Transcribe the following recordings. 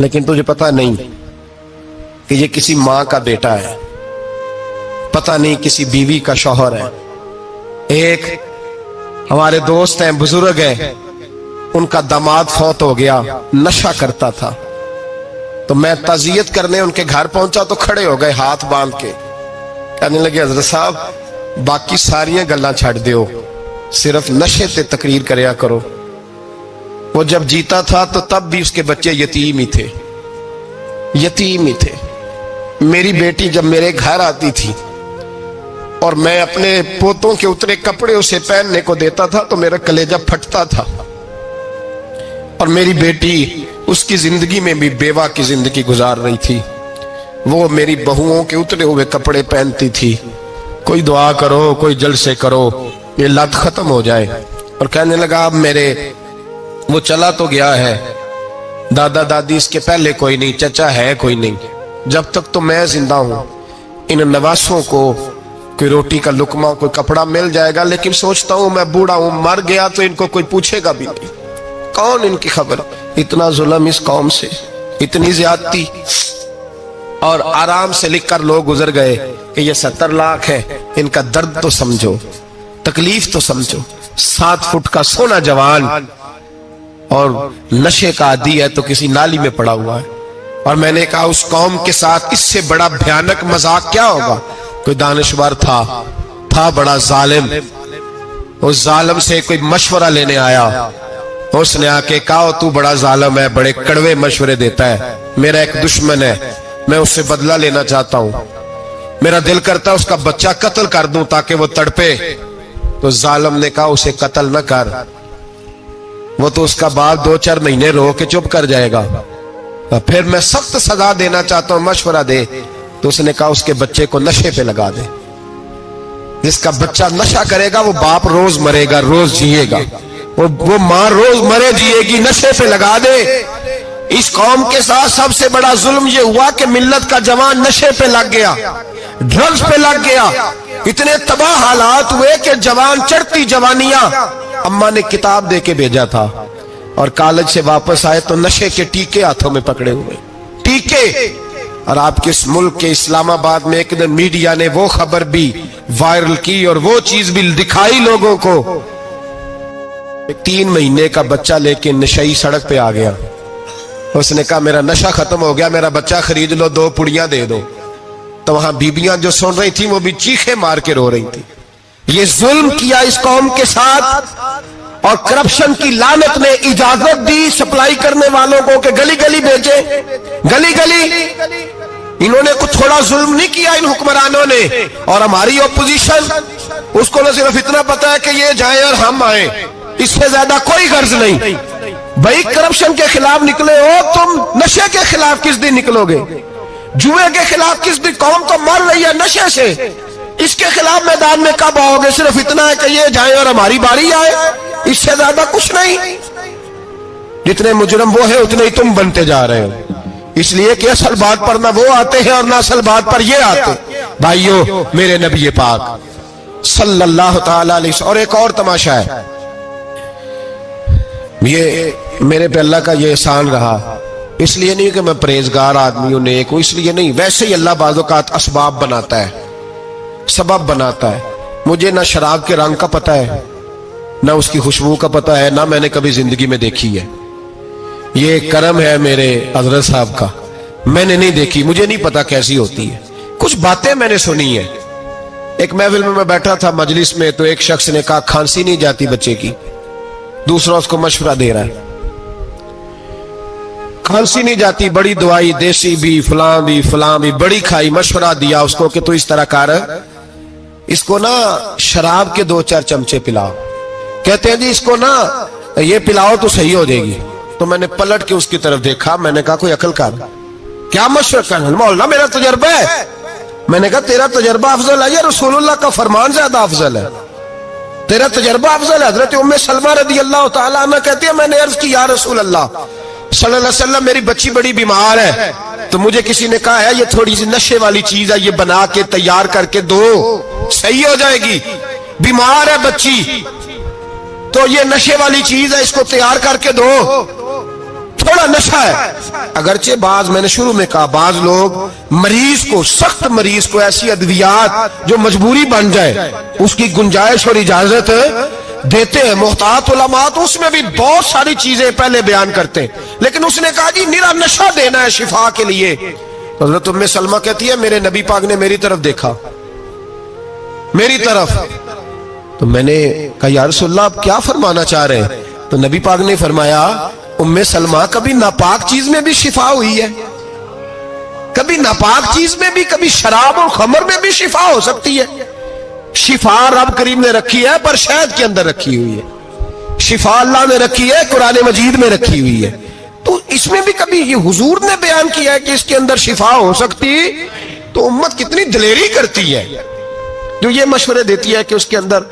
लेकिन तुझे पता नहीं कि ये किसी माँ का बेटा है, पता नहीं किसी बीवी का शौहर है। एक हमारे दोस्त हैं, बुजुर्ग हैं, उनका दामाद फौत हो गया, नशा करता था। तो मैं ताजियत करने उनके घर पहुंचा तो खड़े हो गए हाथ बांध के, कहने लगे हजरत साहब बाकी सारियां गल्लां छड़ दियो, सिर्फ नशे ते तकरीर करया करो। वो जब जीता था तो तब भी उसके बच्चे यतीम ही थे, यतीम ही थे। मेरी बेटी जब मेरे घर आती थी और मैं अपने पोतों के उतरे कपड़े उसे पहनने को देता था तो मेरा कलेजा फटता था। और मेरी बेटी उसकी जिंदगी में भी बेवा की जिंदगी गुजार रही थी। वो मेरी बहुओं के उतरे हुए कपड़े पहनती थी। कोई दुआ करो, कोई जलसे करो, ये लत खत्म हो जाए। और कहने लगा अब मेरे वो चला तो गया है, दादा दादी इसके पहले कोई नहीं, चचा है कोई नहीं, जब तक तो मैं जिंदा हूं इन नवासों को कोई रोटी का लुकमा, कोई कपड़ा मिल जाएगा। लेकिन सोचता हूं मैं बूढ़ा हूं, मर गया तो इनको कोई पूछेगा भी नहीं, कौन इनकी खबर। इतना जुल्म इस कौम से, इतनी ज्यादती। और आराम से लिखकर लोग गुजर गए कि ये 70 लाख है, इनका दर्द तो समझो, तकलीफ तो समझो। 7 फुट का सोना जवान और नशे का आदी है तो किसी नाली में पड़ा हुआ है। और मैंने कहा उस कौम के साथ इससे बड़ा भयानक मजाक क्या होगा। कोई दानिशवर था बड़ा जालिम, उस जालिम से कोई मशवरा लेने आया, उसने आके कहा तू बड़ा जालिम है, बड़े कड़वे मशवरे देता है, मेरा एक दुश्मन है, मैं उससे बदला लेना चाहता हूं, मेरा दिल करता है उसका बच्चा कत्ल कर दूं ताकि वो तड़पे। तो जालिम ने कहा उसे कत्ल न कर, वो तो उसका बाप 2-4 महीने रो के चुप कर जाएगा। फिर मैं सख्त सजा देना चाहता हूं, मशवरा दे। तो उसने कहा उसके बच्चे को नशे पे लगा दे, जिसका बच्चा नशा करेगा वो बाप रोज मरेगा, रोज जिएगा, वो माँ रोज मरे जिएगी, नशे पे लगा दे। इस कौम के साथ सबसे बड़ा जुल्म ये हुआ कि मिल्लत का जवान नशे पे लग गया, ड्रग्स पे लग गया। इतने तबाह हालात हुए कि जवान चढ़ती जवानियां, अम्मा ने किताब दे के भेजा था और कॉलेज से वापस आए तो नशे के टीके हाथों में पकड़े हुए, टीके। और आपके इस मुल्क के इस्लामाबाद में एक दिन मीडिया ने वो खबर भी वायरल की और वो चीज भी दिखाई लोगों को। 3 महीने का बच्चा लेके नशई सड़क पे आ गया, उसने कहा मेरा नशा खत्म हो गया, मेरा बच्चा खरीद लो, 2 पुड़ियां दे दो। तो वहां बीबियां जो सुन रही थी वो भी चीखे मार के रो रही थी। ये जुल्म किया इस कौम के साथ। और करप्शन की लानत ने इजाजत दी सप्लाई करने वालों को कि गली गली भेजे, गली गली। इन्होंने कुछ थोड़ा जुल्म नहीं किया इन हुक्मरानों ने। और हमारी ऑपोजिशन, उसको न सिर्फ इतना पता है कि ये जाए और हम आए, इससे ज्यादा कोई गर्ज नहीं। भाई करप्शन के खिलाफ निकले हो तुम, नशे के खिलाफ किस दिन निकलोगे? जुए के खिलाफ किस दिन? कौम तो मर रही है नशे से, इसके खिलाफ मैदान में कब आओगे? सिर्फ इतना है कि ये जाए और हमारी बारी आए, इससे ज्यादा कुछ नहीं। जितने मुजरम वो है उतने ही तुम बनते जा रहे हो। इसलिए कि असल बात पर ना वो आते हैं और ना असल बात पर ये आते। भाइयों, मेरे नबी पाक सल्लल्लाहु ताला अलैहि वसल्लम। और एक और तमाशा है, ये मेरे पे अल्लाह का ये एहसान रहा, इसलिए नहीं कि मैं परहेजगार आदमी हूं, नेक हूं, इसलिए नहीं, वैसे ही अल्लाह बाज़ औक़ात असबाब बनाता है, सबब बनाता है। मुझे ना शराब के रंग का पता है, ना उसकी खुशबू का पता है, ना मैंने कभी जिंदगी में देखी है। ये करम है मेरे हजरत साहब का, मैंने नहीं देखी, मुझे नहीं पता कैसी होती है। कुछ बातें मैंने सुनी है। एक महफिल में मैं बैठा था मजलिस में, तो एक शख्स ने कहा खांसी नहीं जाती बच्चे की, दूसरा उसको मशवरा दे रहा है, खांसी नहीं जाती, बड़ी दवाई, देसी भी, फलां भी बड़ी खाई, मशवरा दिया उसको कि तू इस तरह कर, इसको ना शराब के 2-4 चमचे पिलाओ। कहते हैं जी इसको ना ये पिलाओ तो सही हो जाएगी। तो मैंने पलट के उसकी तरफ देखा, मैंने कहा कोई अकल कर, क्या मशवरा कर? मौलाना मेरा तजर्बा है। मैंने कहा तेरा तजर्बा अफजल है या रसूलुल्लाह का फरमान ज्यादा अफजल है? तेरा तजर्बा अफजल है। हजरत उम्मे सलमा रदी अल्लाह तआला अन्हा कहती है मैंने अर्ज की या रसूल अल्लाह सल्लल्लाहु अलैहि वसल्लम, मेरी बच्ची बड़ी बीमार है, तो मुझे किसी ने कहा है ये थोड़ी सी नशे वाली चीज है, ये बना के तैयार करके दो, सही हो जाएगी। बीमार है बच्ची तो ये नशे वाली चीज है, इसको तैयार करके दो। تھوڑا نشہ ہے. اگرچہ بعض میں نے شروع میں کہا بعض لوگ مریض کو, سخت مریض کو ایسی ادویات جو مجبوری بن جائے اس کی گنجائش اور اجازت دیتے ہیں. محتاط علماء تو اس میں بھی بہت ساری چیزیں پہلے بیان کرتے ہیں, لیکن اس نے کہا جی نرا نشہ دینا ہے شفا کے لیے. حضرت ام سلمہ کہتی ہے میرے نبی پاک نے میری طرف دیکھا, میری طرف, تو میں نے کہا یا رسول اللہ آپ کیا فرمانا چاہ رہے ہیں؟ تو نبی پاک نے فرمایا ام سلمہ کبھی ناپاک چیز میں بھی شفا ہوئی ہے, کبھی ناپاک چیز میں بھی, کبھی شراب اور خمر میں بھی شفا ہو سکتی ہے. شفا رب کریم نے رکھی ہے پر شہد کے اندر رکھی ہوئی ہے, شفا اللہ نے رکھی ہے قرآن مجید میں رکھی ہوئی ہے. تو اس میں بھی کبھی یہ حضور نے بیان کیا ہے کہ اس کے اندر شفا ہو سکتی, تو امت کتنی دلیری کرتی ہے جو یہ مشورے دیتی ہے کہ اس کے اندر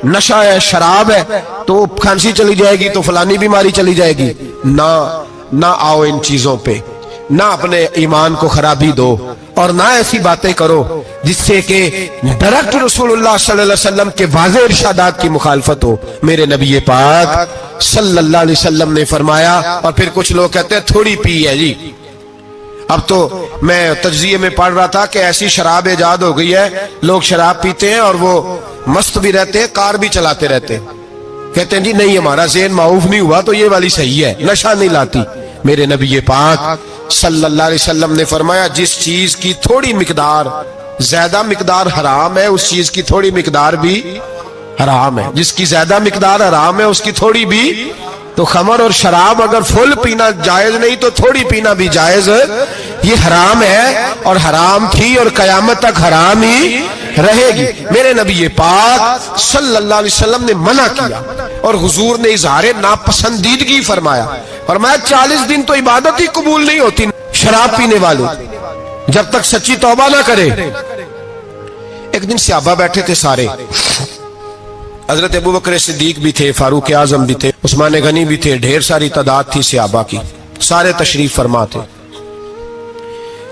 نشہ ہے, شراب ہے, تو کھانسی چلی جائے گی تو فلانی بیماری چلی جائے گی. نہ آؤ ان چیزوں پہ, نہ اپنے ایمان کو خرابی دو, اور نہ ایسی باتیں کرو جس سے کہ ڈائریکٹ رسول اللہ صلی اللہ علیہ وسلم کے واضح ارشادات کی مخالفت ہو. میرے نبی پاک صلی اللہ علیہ وسلم نے فرمایا, اور پھر کچھ لوگ کہتے ہیں تھوڑی پی ہے جی. اب تو میں تجزیے میں پڑھ رہا تھا کہ ایسی شراب ایجاد ہو گئی ہے, لوگ شراب پیتے ہیں اور وہ مست بھی رہتے ہیں, کار بھی چلاتے رہتے ہیں, کہتے ہیں جی نہیں ہمارا ذہن معاف نہیں ہوا تو یہ والی صحیح ہے, نشہ نہیں لاتی. میرے نبی پاک صلی اللہ علیہ وسلم نے فرمایا جس چیز کی تھوڑی مقدار, زیادہ مقدار حرام ہے اس چیز کی تھوڑی مقدار بھی حرام ہے. جس کی زیادہ مقدار حرام ہے اس کی تھوڑی بھی. تو خمر اور شراب اگر فل پینا جائز نہیں تو تھوڑی پینا بھی جائز, یہ حرام ہے اور حرام تھی اور قیامت تک حرام ہی رہے گی. میرے نبی پاک صلی اللہ علیہ وسلم نے منع کیا اور حضور نے اظہار ناپسندیدگی فرمایا. فرمایا 40 دن تو عبادت ہی قبول نہیں ہوتی شراب پینے والے جب تک سچی توبہ نہ کرے. ایک دن صحابہ بیٹھے تھے سارے, حضرت ابو بکر صدیق بھی تھے, فاروق اعظم بھی تھے, عثمان غنی بھی تھے, ڈھیر ساری تعداد تھی صحابہ کی, سارے تشریف فرما تھے.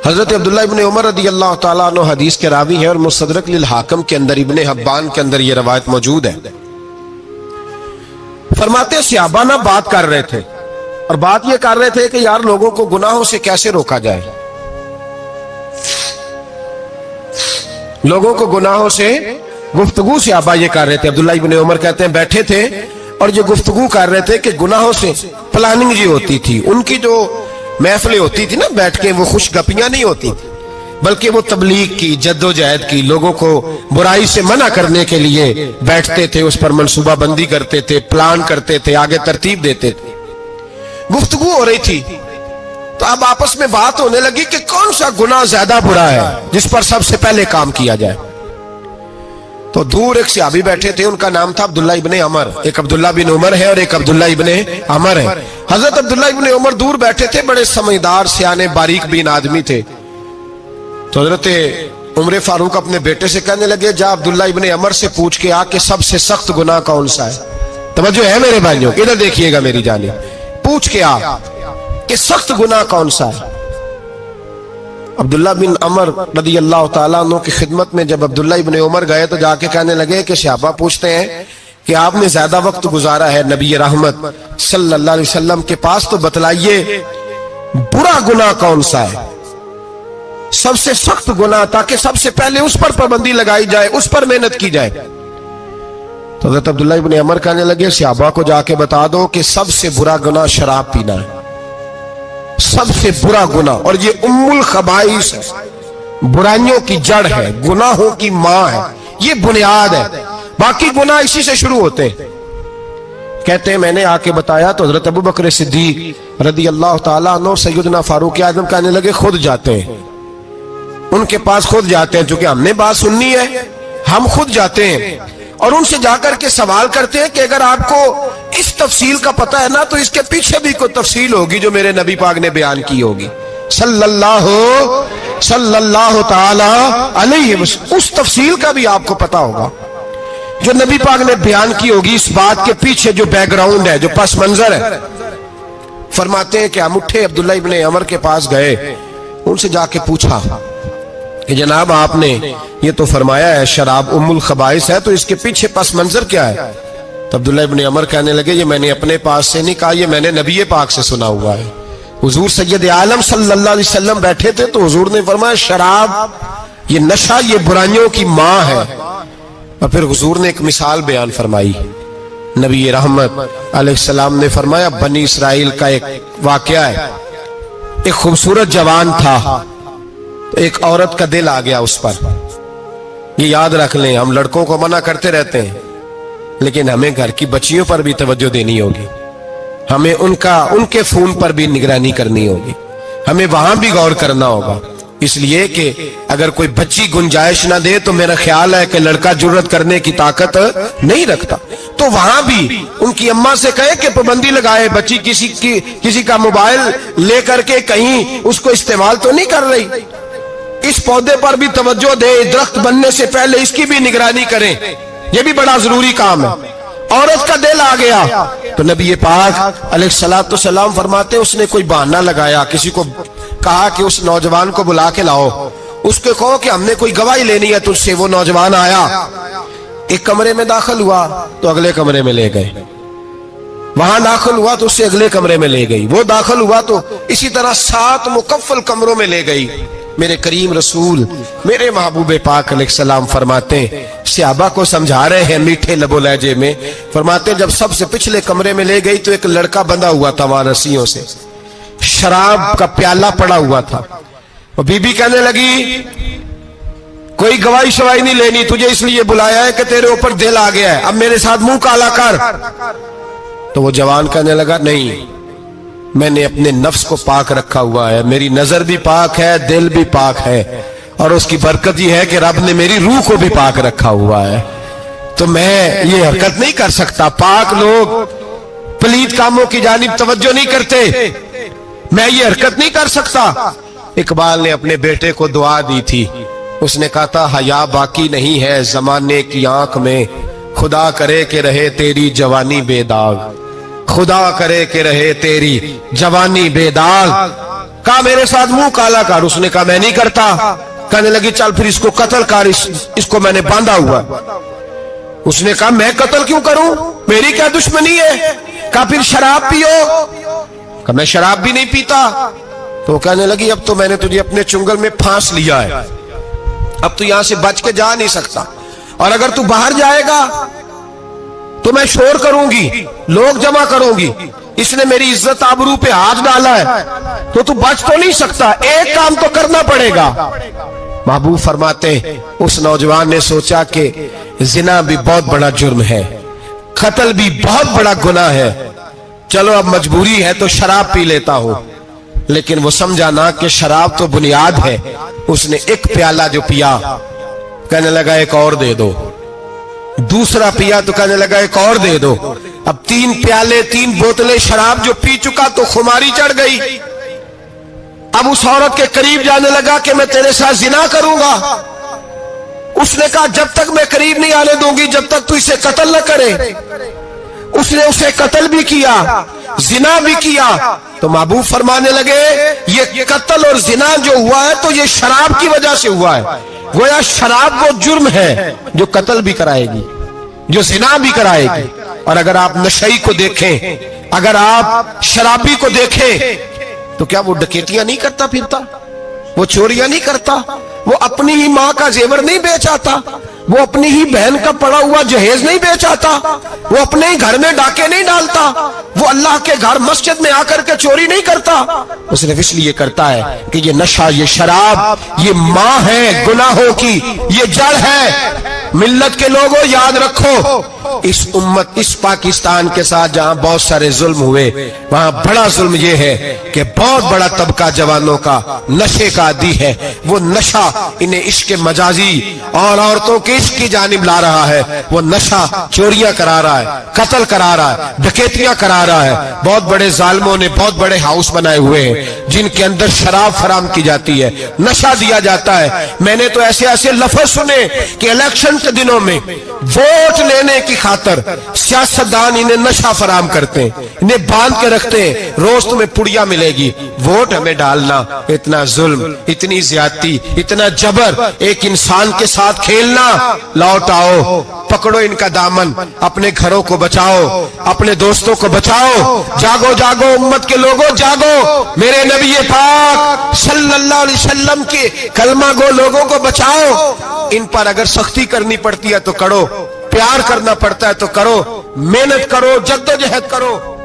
حضرت عبداللہ ابن عمر رضی اللہ تعالیٰ عنہ حدیث کے راوی ہیں اور مستدرک للحاکم کے اندر, ابن حبان کے اندر یہ روایت موجود ہے. فرماتے صحابہ نہ بات کر رہے تھے, اور بات یہ کر رہے تھے کہ یار لوگوں کو گناہوں سے کیسے روکا جائے, لوگوں کو گناہوں سے گفتگو صحابہ یہ کر رہے تھے. عبداللہ ابن عمر کہتے ہیں بیٹھے تھے اور یہ گفتگو کر رہے تھے کہ گناہوں سے پلاننگ جی ہوتی تھی. ان کی جو محفلیں ہوتی تھی نا بیٹھ کے, وہ خوش گپیاں نہیں ہوتی بلکہ وہ تبلیغ کی, جد و جہد کی, لوگوں کو برائی سے منع کرنے کے لیے بیٹھتے تھے, اس پر منصوبہ بندی کرتے تھے, پلان کرتے تھے, آگے ترتیب دیتے تھے. گفتگو ہو رہی تھی تو اب آپس میں بات ہونے لگی کہ کون سا گناہ زیادہ برا ہے جس پر سب سے پہلے کام کیا جائے. تو دور ایک صحابی بیٹھے تھے, ان کا نام تھا عبداللہ ابن عمر. ایک عبداللہ بن عمر ہے اور ایک عبداللہ ابن عمر ہے. حضرت عبداللہ ابن عمر دور بیٹھے تھے, بڑے سمجھدار سیانے باریک بین آدمی تھے. تو حضرت عمر فاروق اپنے بیٹے سے کہنے لگے جا عبداللہ ابن عمر سے پوچھ کے آ کہ سب سے سخت گناہ کون سا ہے. توجہ ہے میرے بھائیوں, ادھر دیکھیے گا میری جانب, پوچھ کے آ کہ سخت گناہ کون سا ہے. عبداللہ بن عمر رضی اللہ تعالیٰ عنہ کی خدمت میں جب عبداللہ ابن عمر گئے تو جا کے کہنے لگے کہ صحابہ پوچھتے ہیں کہ آپ نے زیادہ وقت گزارا ہے نبی رحمت صلی اللہ علیہ وسلم کے پاس, تو بتلائیے برا گناہ کون سا ہے, سب سے سخت گناہ, تاکہ سب سے پہلے اس پر پابندی لگائی جائے, اس پر محنت کی جائے. تو حضرت عبداللہ ابن عمر کہنے لگے صحابہ کو جا کے بتا دو کہ سب سے برا گناہ شراب پینا ہے, سب سے برا گناہ, اور یہ ام الخبائث ہے, برائیوں کی جڑ ہے, گناہوں کی ماں ہے, یہ بنیاد ہے, باقی گناہ اسی سے شروع ہوتے. کہتے ہیں میں نے آ کے بتایا تو حضرت ابو بکر صدیق رضی اللہ تعالیٰ عنہ سیدنا فاروق اعظم کہنے لگے خود جاتے ہیں, ان کے پاس خود جاتے ہیں, چونکہ ہم نے بات سننی ہے ہم خود جاتے ہیں اور ان سے جا کر کے سوال کرتے ہیں کہ اگر آپ کو اس تفصیل کا پتہ ہے نا تو اس کے پیچھے بھی کوئی تفصیل ہوگی جو میرے نبی پاک نے بیان کی ہوگی صلی اللہ تعالی علیہ وسلم, اس تفصیل کا بھی آپ کو پتہ ہوگا جو نبی پاک نے بیان کی ہوگی, اس بات کے پیچھے جو بیک گراؤنڈ ہے, جو پس منظر ہے. فرماتے ہیں کہ ہم اٹھے, عبداللہ ابن عمر کے پاس گئے, ان سے جا کے پوچھا کہ جناب آپ نے یہ تو فرمایا ہے شراب ام الخبائث ہے, تو اس کے پیچھے پس منظر کیا ہے؟ تو عبداللہ ابن عمر کہنے لگے یہ میں نے اپنے پاس سے نہیں کہا, یہ میں نے نبی پاک سے سنا ہوا ہے हुजूर सैयद आलम सल्लल्लाहु अलैहि वसल्लम बैठे थे तो हुजूर ने फरमाया शराब, ये नशा, ये बुराइयों की माँ है। और फिर हुजूर ने एक मिसाल बयान फरमाई। नबी रहमत अलैहिस्सलाम ने फरमाया बनी इसराइल का एक वाकया है। एक खूबसूरत जवान था, तो एक औरत का दिल आ गया उस पर। ये याद रख लें, हम लड़कों को मना करते रहते हैं, लेकिन हमें घर की बच्चियों पर भी तवज्जो देनी होगी, हमें उनके खून पर भी निगरानी करनी होगी, हमें वहां भी गौर करना होगा। इसलिए कि अगर कोई बच्ची गुंजाइश ना दे तो मेरा ख्याल है कि लड़का जुर्रत करने की ताकत नहीं रखता। तो वहां भी उनकी अम्मा से कहे कि पाबंदी लगाए, बच्ची किसी का मोबाइल लेकर के कहीं उसको इस्तेमाल तो नहीं कर रही, इस पौधे पर भी तवज्जो दे, दरख्त बनने से पहले इसकी भी निगरानी करें, यह भी बड़ा जरूरी काम है। औरत का दिल आ गया तो नबी पाक अलैहिस्सलातु सलाम फरमाते उसने कोई बहाना लगाया, किसी को कहा कि उस नौजवान को बुला के लाओ, उसके कहो कि हमने कोई गवाही लेनी है तुझसे। वो नौजवान आया, एक कमरे में दाखिल हुआ तो अगले कमरे में ले गए, वहां दाखिल हुआ तो उससे अगले कमरे में ले गई, वो दाखिल हुआ तो इसी तरह 7 मुकफ्फल कमरों में ले गई। मेरे करीम रसूल मेरे महबूब पाक अलैहिस्सलाम फरमाते, सहाबा को समझा रहे हैं मीठे लबो लहजे में, फरमाते जब सबसे पिछले कमरे में ले गई तो एक लड़का बंधा हुआ था वहां रस्सियों से, शराब का प्याला पड़ा हुआ था। और बीबी कहने लगी कोई गवाही शवाही नहीं लेनी, तुझे इसलिए बुलाया है कि तेरे ऊपर दिल आ गया है, अब मेरे साथ मुंह काला कर। तो वो जवान कहने लगा नहीं, मैंने अपने नफ्स को पाक रखा हुआ है, मेरी नजर भी पाक है, दिल भी पाक है, और उसकी बरकत ये है कि रब ने मेरी रूह को भी पाक रखा हुआ है, तो मैं ये हरकत नहीं कर सकता। पाक लोग पलीत कामों की जानिब तवज्जो नहीं करते, मैं ये हरकत नहीं कर सकता। इकबाल ने अपने बेटे को दुआ दी थी, उसने कहा था हया बाकी नहीं है जमाने की आंख में, खुदा करे कि रहे तेरी जवानी बेदाग, खुदा करे कि रहे तेरी जवानी बेदाग। कहा मेरे साथ मुंह काला कर, उसने कहा मैं नहीं करता। कहने लगी चल फिर इसको कत्ल कर, इसको मैंने बांधा हुआ। उसने कहा मैं कत्ल क्यों करूं, मेरी क्या दुश्मनी है। कहा फिर शराब पियो, कहा मैं शराब भी नहीं पीता। तो कहने लगी अब तो मैंने तुझे अपने चुंगल में फांस लिया है, अब तू यहां से बच के जा नहीं सकता, और अगर तू बाहर जाएगा तो मैं शोर करूंगी, लोग जमा करूंगी, इसने मेरी इज्जत आबरू पे हाथ डाला है, तो तू बच तो नहीं सकता, एक काम तो करना पड़ेगा। महबूब फरमाते उस नौजवान ने सोचा कि जिना भी बहुत बड़ा जुर्म है, कत्ल भी बहुत बड़ा गुनाह है, चलो अब मजबूरी है तो शराब पी लेता हूं। लेकिन वो समझा ना कि शराब तो बुनियाद है। उसने एक प्याला जो पिया, कहने लगा एक और दे दो, दूसरा पिया तो कहने लगा एक और दे दो। अब 3 प्याले 3 बोतलें शराब जो पी चुका तो खुमारी चढ़ गई। अब उस औरत के करीब जाने लगा कि मैं तेरे साथ जिना करूंगा। उसने कहा जब तक मैं करीब नहीं आने दूंगी जब तक तू इसे कत्ल न करे। उसने उसे कत्ल भी किया, जिना भी किया। तो महबूब फरमाने लगे ये कत्ल और जिना जो हुआ है तो ये शराब की वजह से हुआ है। गोया शराब वो जुर्म है जो कत्ल भी कराएगी, जो जिना भी कराएगी। और अगर आप नशई को देखें, अगर आप शराबी को देखें, तो क्या वो डकैतियां नहीं करता फिरता, वो चोरियां नहीं करता, वो अपनी ही माँ का जेवर नहीं बेच आता, वो अपनी ही बहन का पड़ा हुआ जहेज नहीं बेच आता, वो अपने ही घर में डाके नहीं डालता, वो अल्लाह के घर मस्जिद में आकर के चोरी नहीं करता। वो सिर्फ इसलिए करता है कि ये नशा, ये शराब, ये माँ है गुनाहों की, ये जड़ है। मिल्लत के लोगों याद रखो, इस उम्मत, इस पाकिस्तान के साथ जहां बहुत सारे जुल्म हुए, वहां बड़ा जुल्म यह है कि बहुत बड़ा तबका जवानों का नशे का आदी है। वो नशा इन्हें इश्क मजाजी और औरतों के इश्क की जानिब ला रहा है। वो नशा चोरियां करा रहा है, कत्ल करा रहा है, डकैतियां करा रहा है। बहुत बड़े जालिमों ने बहुत बड़े हाउस बनाए हुए हैं जिनके अंदर शराब फराम की जाती है, नशा दिया जाता है। मैंने तो ऐसे ऐसे लफ्ज सुने कि इलेक्शन के दिनों में वोट लेने की खातर सियासतदान इन्हें नशा फराम करते हैं, इन्हें बांध के रखते हैं, रोज तुम्हें पुड़िया मिलेगी, वोट हमें डालना। इतना जुल्म, इतनी ज्यादती, इतना जबर, एक इंसान के साथ खेलना। लौट आओ, पकड़ो इनका दामन, अपने घरों को बचाओ, अपने दोस्तों को बचाओ। जागो जागो उम्मत के लोगों, जागो। मेरे नबी पाक सल्लल्लाहु अलैहि वसल्लम के कलमा गो लोगों को बचाओ। इन पर अगर सख्ती करनी पड़ती है तो करो, प्यार करना पड़ता है तो करो, मेहनत करो, जद्दोजहद करो।